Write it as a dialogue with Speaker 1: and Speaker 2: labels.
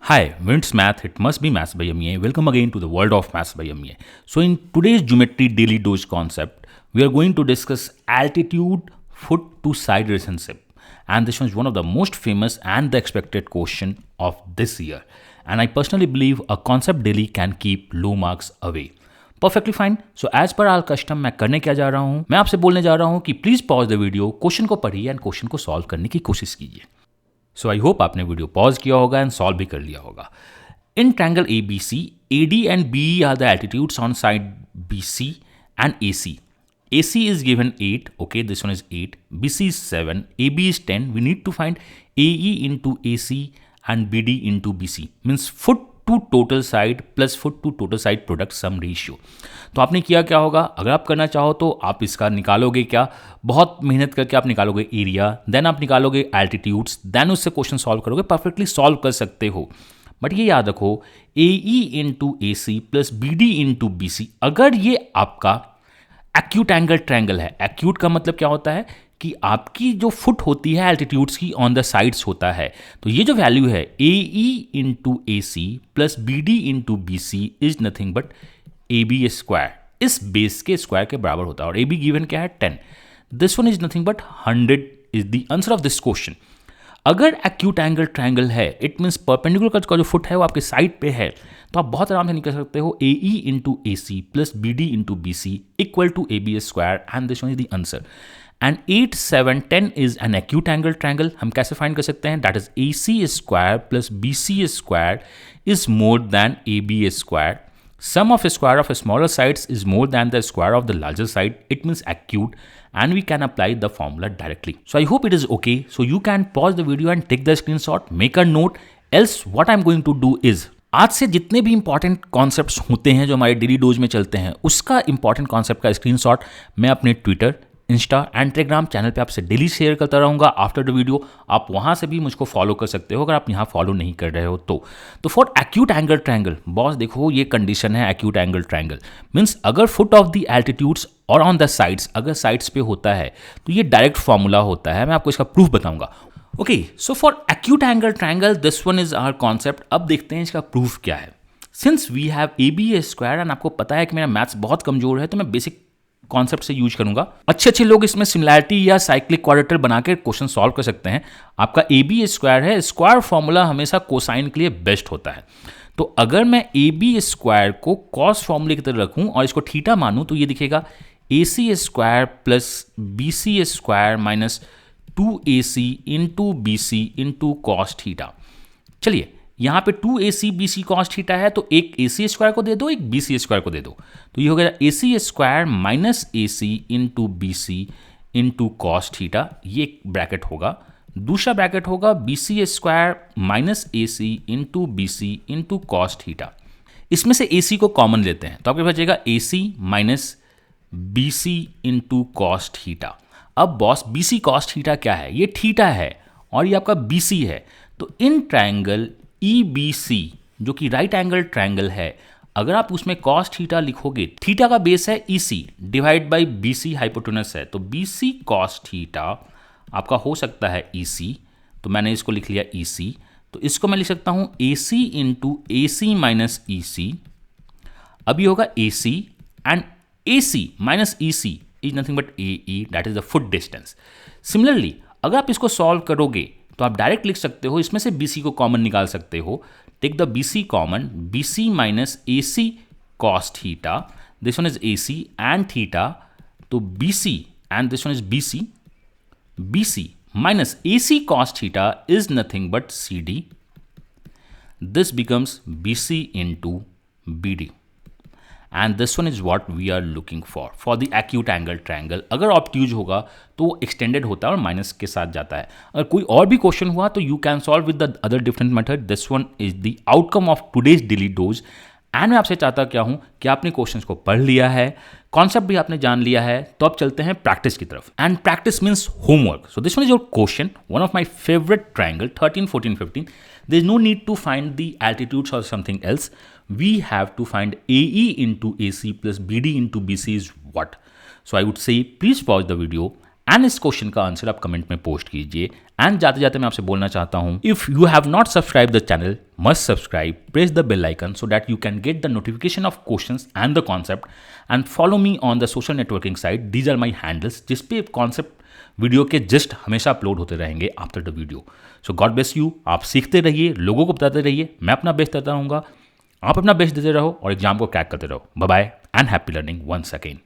Speaker 1: Hi, when it's math, it must be Maths by MEA. Welcome again to the world of Maths by MEA. So, in today's geometry daily dose concept, we are going to discuss altitude foot to side relationship. And this one is one of the most famous and the expected question of this year. And I personally believe a concept daily can keep low marks away. Perfectly fine. So as per all custom मैं करने क्या जा रहा हूँ, मैं आपसे बोलने जा रहा हूँ कि please pause the video, question को पढ़िए एंड क्वेश्चन को सॉल्व करने की कोशिश कीजिए. सो आई होप आपने वीडियो पॉज किया होगा एंड सॉल्व भी कर लिया होगा. In triangle A B C, A D and B are the altitudes on side B C and A C. AC is given 8, okay, this one is 8, BC is 7, AB is 10, we need to find AE into AC and BD into BC, means foot to total side plus foot to total side product sum ratio. तो आपने किया क्या होगा, अगर आप करना चाहो तो आप इसका निकालोगे क्या, बहुत मेहनत करके आप निकालोगे एरिया, देन आप निकालोगे एल्टीट्यूड्स, देन उससे क्वेश्चन सॉल्व करोगे, परफेक्टली सॉल्व कर सकते हो. बट ये याद रखो, AE into AC plus BD into BC, अगर ये आपका एक्यूट एंगल ट्रायंगल है. एक्यूट का मतलब क्या होता है कि आपकी जो फुट होती है एल्टीट्यूड्स की ऑन द साइड्स होता है. तो ये जो वैल्यू है AE into AC plus BD into BC is nothing but AB square, इस बेस के स्क्वायर के बराबर होता है. और AB गिवन क्या है 10. This one is nothing but 100 is the answer of this question. अगर एक्यूट एंगल ट्रायंगल है, इट मीन्स परपेंडिकुलर का जो फुट है वो आपके साइड पे है, तो आप बहुत आराम से निकल सकते हो AE into AC plus BD into BC equal to AB square and this one is the answer. And 8, 7, 10 is an acute angle triangle. हम कैसे फाइंड कर सकते हैं, that is AC square plus BC square is more than AB square. Sum of square of smaller sides is more than the square of the larger side. It means acute, and we can apply the formula directly. So I hope it is okay. So you can pause the video and take the screenshot, make a note. Else what I'm going to do is, आज से जितने भी important concepts होते हैं जो हमारे daily dose में चलते हैं, उसका इंपॉर्टेंट कॉन्सेप्ट का स्क्रीनशॉट मैं अपने Twitter, Insta and Telegram channel पे आपसे डेली शेयर करता रहूँगा आफ्टर द वीडियो. आप वहाँ से भी मुझको फॉलो कर सकते हो अगर आप यहाँ फॉलो नहीं कर रहे हो तो for acute angle triangle, boss देखो ये कंडीशन है एक्यूट एंगल ट्रायंगल मीन्स अगर फुट ऑफ द एल्टीट्यूड्स और ऑन द साइड्स, अगर साइड्स पे होता है तो ये डायरेक्ट फॉर्मूला होता है. मैं आपको इसका प्रूफ बताऊंगा. Okay, so for acute angle triangle this one is our concept. अब देखते हैं इसका प्रूफ क्या है. Since we have AB square and आपको पता है कि मेरा मैथ्स बहुत कमजोर है, तो मैं बेसिक कॉन्सेप्ट से यूज करूंगा. अच्छे लोग इसमें सिमिलैरिटी या साइक्लिक क्वाड्रेटर बना के क्वेश्चन सॉल्व कर सकते हैं. आपका AB स्क्वायर है, स्क्वायर फॉर्मूला हमेशा कोसाइन के लिए बेस्ट होता है. तो अगर मैं AB स्क्वायर को कॉस फॉर्मूले की तरह रखूं और इसको थीटा मानूं तो ये दिखेगा AC square plus BC square minus 2AC into BC into cos theta. चलिए, यहाँ पे 2AC BC कॉस थीटा है, तो एक AC स्क्वायर को दे दो, एक BC स्क्वायर को दे दो, तो ये हो गया AC square minus AC into BC into cos theta. ये एक ब्रैकेट होगा. दूसरा ब्रैकेट होगा BC square minus AC into BC into cos theta. इसमें से AC को कॉमन लेते हैं तो आपके पास बचेगा AC minus BC into cos theta. अब बॉस BC कॉस थीटा क्या है, ये थीटा है और ये आपका BC है. तो इन ट्रायंगल EBC जो कि राइट एंगल ट्रायंगल है, अगर आप उसमें कॉस थीटा लिखोगे, थीटा का बेस है EC divide by BC hypotenuse है, तो BC कॉस थीटा आपका हो सकता है EC, तो मैंने इसको लिख लिया EC. तो इसको मैं लिख सकता हूं AC into AC minus EC. अब ये होगा AC and AC minus EC is nothing but AE, that is the foot distance. Similarly अगर आप इसको सॉल्व करोगे तो आप डायरेक्ट लिख सकते हो, इसमें से BC को कॉमन निकाल सकते हो. Take the BC common, BC minus AC cos theta, this one is AC and theta, तो BC and this one is BC minus AC cos theta is nothing but CD. This becomes BC into BD and this one is what we are looking for the acute angle triangle. अगर obtuse होगा तो वो extended होता है और minus के साथ जाता है. अगर कोई और भी क्वेश्चन हुआ तो you can solve with the other different method. This one is the outcome of today's daily dose. And मैं आपसे चाहता क्या हूं कि आपने क्वेश्चंस को पढ़ लिया है, कॉन्सेप्ट भी आपने जान लिया है, तो अब चलते हैं प्रैक्टिस की तरफ. And practice means homework. So this one is your question, one of my favourite triangle 13, 14, 15. There is no need to find the altitudes or something else. We have to find AE into AC plus BD into BC is what. So I would say please pause the video and इस question का answer आप comment में post कीजिए। And जाते जाते मैं आपसे बोलना चाहता हूँ, if you have not subscribe the channel, must subscribe, press the bell icon so that you can get the notification of questions and the concept, and follow me on the social networking site. These are my handles, जिस पे concept video के just हमेशा upload होते रहेंगे after the video. So God bless you. आप सीखते रहिए, लोगों को बताते रहिए, मैं अपना बेस्ट देता रहूँगा, आप अपना बेस्ट देते रहो और एग्जाम को क्रैक करते रहो। Bye bye and happy learning once again.